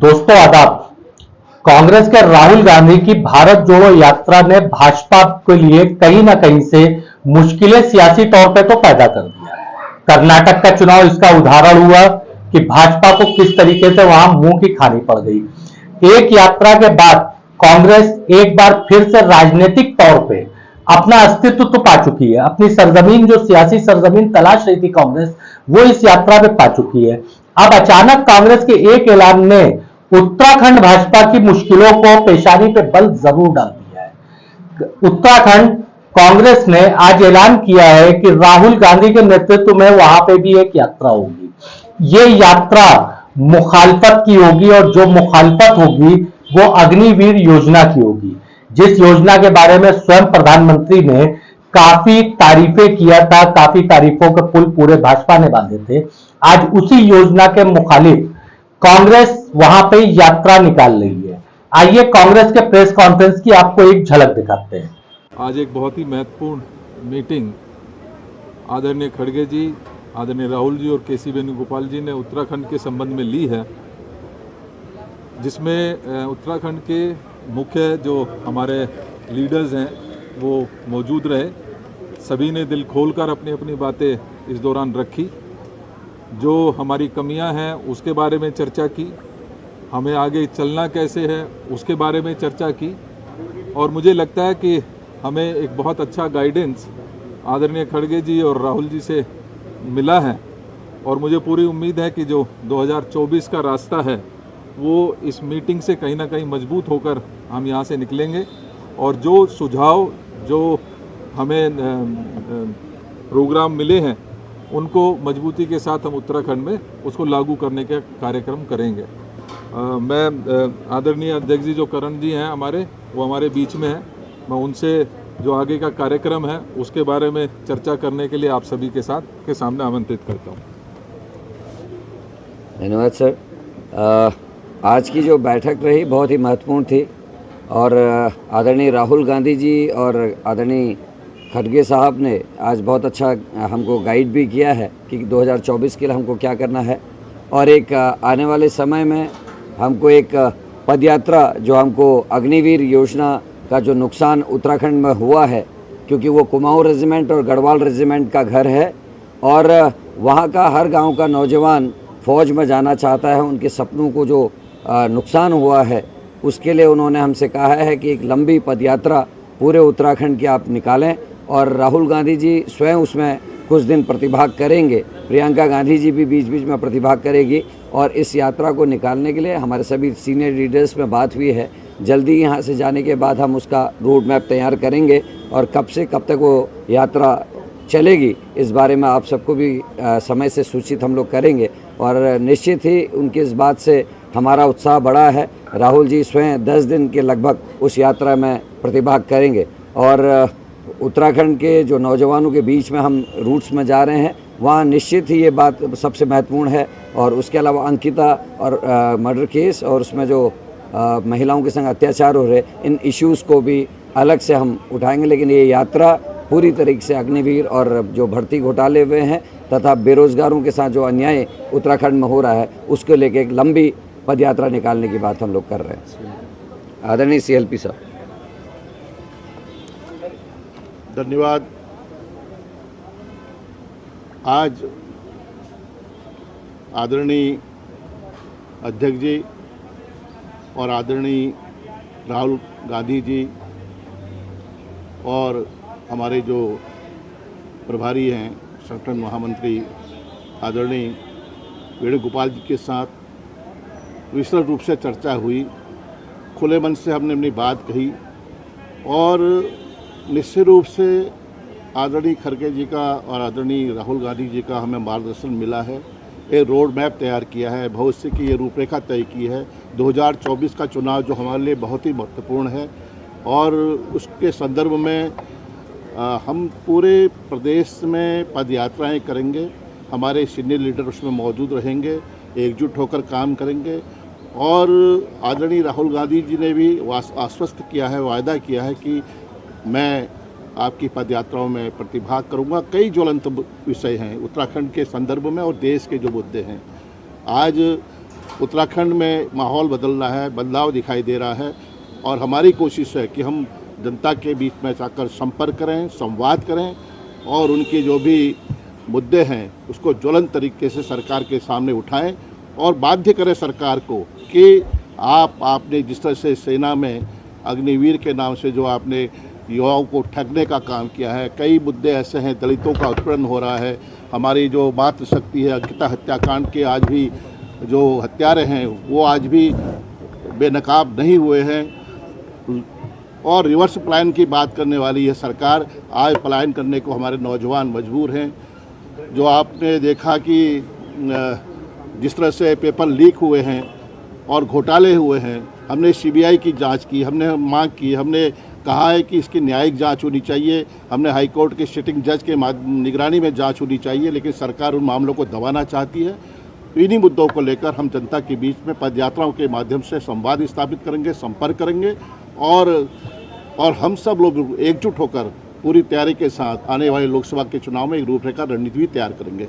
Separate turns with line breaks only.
दोस्तों आदाब। कांग्रेस के राहुल गांधी की भारत जोड़ो यात्रा ने भाजपा के लिए कहीं ना कहीं से मुश्किलें सियासी तौर पे तो पैदा कर दिया। कर्नाटक का चुनाव इसका उदाहरण हुआ कि भाजपा को किस तरीके से वहां मुंह की खानी पड़ गई। एक यात्रा के बाद कांग्रेस एक बार फिर से राजनीतिक तौर पे अपना अस्तित्व तो पा चुकी है। अपनी सरजमीन, जो सियासी सरजमीन तलाश रही थी कांग्रेस, वो इस यात्रा में पा चुकी है। अब अचानक कांग्रेस के एक ऐलान ने उत्तराखंड भाजपा की मुश्किलों को पेशानी पे बल जरूर डाल दिया है। उत्तराखंड कांग्रेस ने आज ऐलान किया है कि राहुल गांधी के नेतृत्व में वहां पे भी एक यात्रा होगी। ये यात्रा मुखालफत की होगी और जो मुखालफत होगी वो अग्निवीर योजना की होगी, जिस योजना के बारे में स्वयं प्रधानमंत्री ने काफी तारीफें किया था, काफी तारीफों के पुल पूरे भाजपा ने बांधे थे। आज उसी योजना के मुखालिफ कांग्रेस वहां पे यात्रा निकाल रही है। आइए कांग्रेस के प्रेस कॉन्फ्रेंस की आपको एक झलक दिखाते हैं।
आज एक बहुत ही महत्वपूर्ण मीटिंग आदरणीय खड़गे जी, आदरणीय राहुल जी और केसी वेणुगोपाल जी ने उत्तराखंड के संबंध में ली है, जिसमें उत्तराखंड के मुख्य जो हमारे लीडर्स हैं वो मौजूद रहे। सभी ने दिल खोलकर अपनी अपनी बातें इस दौरान रखी। जो हमारी कमियां हैं उसके बारे में चर्चा की, हमें आगे चलना कैसे है उसके बारे में चर्चा की, और मुझे लगता है कि हमें एक बहुत अच्छा गाइडेंस आदरणीय खड़गे जी और राहुल जी से मिला है। और मुझे पूरी उम्मीद है कि जो 2024 का रास्ता है वो इस मीटिंग से कहीं ना कहीं मजबूत होकर हम यहाँ से निकलेंगे, और जो सुझाव जो हमें प्रोग्राम मिले हैं उनको मजबूती के साथ हम उत्तराखंड में उसको लागू करने का कार्यक्रम करेंगे। मैं आदरणीय अध्यक्ष जी जो करण जी हैं हमारे, वो हमारे बीच में हैं, मैं उनसे जो आगे का कार्यक्रम है उसके बारे में चर्चा करने के लिए आप सभी के साथ के सामने आमंत्रित करता हूँ।
धन्यवाद सर। आज की जो बैठक रही बहुत ही महत्वपूर्ण थी, और आदरणीय राहुल गांधी जी और आदरणीय खड़गे साहब ने आज बहुत अच्छा हमको गाइड भी किया है कि 2024 के लिए हमको क्या करना है, और एक आने वाले समय में हमको एक पदयात्रा जो हमको अग्निवीर योजना का जो नुकसान उत्तराखंड में हुआ है, क्योंकि वो कुमाऊं रेजिमेंट और गढ़वाल रेजिमेंट का घर है, और वहाँ का हर गांव का नौजवान फ़ौज में जाना चाहता है। उनके सपनों को जो नुकसान हुआ है उसके लिए उन्होंने हमसे कहा है कि एक लंबी पदयात्रा पूरे उत्तराखंड की आप निकालें, और राहुल गांधी जी स्वयं उसमें कुछ दिन प्रतिभाग करेंगे, प्रियंका गांधी जी भी बीच बीच में प्रतिभाग करेगी, और इस यात्रा को निकालने के लिए हमारे सभी सीनियर लीडर्स में बात हुई है। जल्दी यहाँ से जाने के बाद हम उसका रोड मैप तैयार करेंगे, और कब से कब तक वो यात्रा चलेगी इस बारे में आप सबको भी समय से सूचित हम लोग करेंगे। और निश्चित ही उनकी इस बात से हमारा उत्साह बढ़ा है। राहुल जी स्वयं 10 दिन के लगभग उस यात्रा में प्रतिभाग करेंगे, और उत्तराखंड के जो नौजवानों के बीच में हम रूट्स में जा रहे हैं वहाँ निश्चित ही ये बात सबसे महत्वपूर्ण है। और उसके अलावा अंकिता और मर्डर केस और उसमें जो महिलाओं के संग अत्याचार हो रहे, इन इश्यूज़ को भी अलग से हम उठाएंगे। लेकिन ये यात्रा पूरी तरीके से अग्निवीर और जो भर्ती घोटाले हुए हैं तथा बेरोजगारों के साथ जो अन्याय उत्तराखंड में हो रहा है उसको लेके एक लंबी पदयात्रा निकालने की बात हम लोग कर रहे हैं। आदरणीय CLP साहब।
धन्यवाद। आज आदरणीय अध्यक्ष जी और आदरणीय राहुल गांधी जी और हमारे जो प्रभारी हैं संगठन महामंत्री आदरणीय वेणुगोपाल जी के साथ विस्तृत रूप से चर्चा हुई। खुले मन से हमने अपनी बात कही, और निश्चित रूप से आदरणीय खड़गे जी का और आदरणीय राहुल गांधी जी का हमें मार्गदर्शन मिला है। एक रोड मैप तैयार किया है, भविष्य की ये रूपरेखा तय की है। 2024 का चुनाव जो हमारे लिए बहुत ही महत्वपूर्ण है, और उसके संदर्भ में हम पूरे प्रदेश में पदयात्राएं करेंगे। हमारे सीनियर लीडर उसमें मौजूद रहेंगे, एकजुट होकर काम करेंगे। और आदरणीय राहुल गांधी जी ने भी आश्वस्त किया है, वायदा किया है कि मैं आपकी पदयात्राओं में प्रतिभाग करूंगा। कई ज्वलंत विषय हैं उत्तराखंड के संदर्भ में और देश के जो मुद्दे हैं। आज उत्तराखंड में माहौल बदल रहा है, बदलाव दिखाई दे रहा है और हमारी कोशिश है कि हम जनता के बीच में जाकर संपर्क करें, संवाद करें और उनके जो भी मुद्दे हैं उसको ज्वलंत तरीके से सरकार के सामने उठाएं और बाध्य करें सरकार को कि आपने जिस तरह से सेना में अग्निवीर के नाम से जो आपने युवाओं को ठगने का काम किया है, कई मुद्दे ऐसे हैं, दलितों का उत्पीड़न हो रहा है, हमारी जो मातृशक्ति है, अंकिता हत्याकांड के आज भी जो हत्यारे हैं वो आज भी बेनकाब नहीं हुए हैं और रिवर्स पलायन की बात करने वाली है सरकार। आज पलायन करने को हमारे नौजवान मजबूर हैं। जो आपने देखा कि जिस तरह से पेपर लीक हुए हैं और घोटाले हुए हैं, हमने सीबीआई की जांच की, हमने मांग की, हमने कहा है कि इसकी न्यायिक जांच होनी चाहिए, हमने हाई कोर्ट के सिटिंग जज के निगरानी में जांच होनी चाहिए, लेकिन सरकार उन मामलों को दबाना चाहती है। इन्हीं मुद्दों को लेकर हम जनता के बीच में पदयात्राओं के माध्यम से संवाद स्थापित करेंगे, संपर्क करेंगे और हम सब लोग एकजुट होकर पूरी तैयारी के साथ आने वाले लोकसभा के चुनाव में एक रूपरेखा रणनीति भी तैयार करेंगे।